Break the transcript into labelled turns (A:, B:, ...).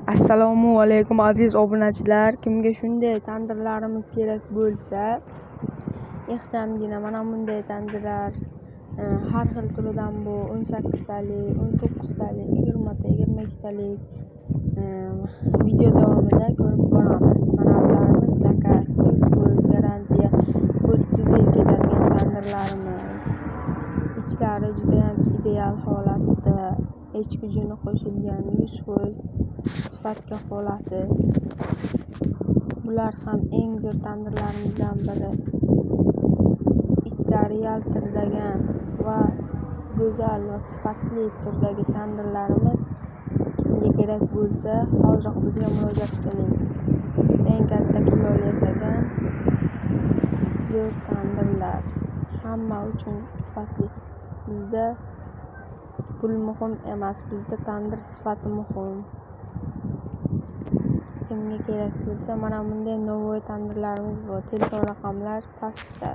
A: Assalomu alaykum aziz obunachilar. Kimga shunday tandirlarimiz kerak bo'lsa, ixchamgina mana bunday tandirlar har xil turidan bu 18 talik, 19 talik, 20 ta, 22 talik video davomida ko'rib boramiz. Mana bularimiz zakaz, 100% garantiya 30 yil ketadigan tandirlarimiz. Ichlari juda ham ideal holatda, echki juni qo'shilgan 100% sifat kafolati. Bular ham eng zo'r tandirlarimizdan biri. Ichlari yaltiragan va go'zal va sifatli turdagi tandirlarimiz. Kimga kerak bo'lsa, hozir bizga murojaat qiling. Eng katta kulol yasagan zo'r tandirlar. Hamma uchun sifatli. Bizda pul muhim emas, bizda tandir sifati muhim. Kimga kerak bo'lsa, mana bunday novo'y tandirlarimiz bor. Telefon raqamlar pastda.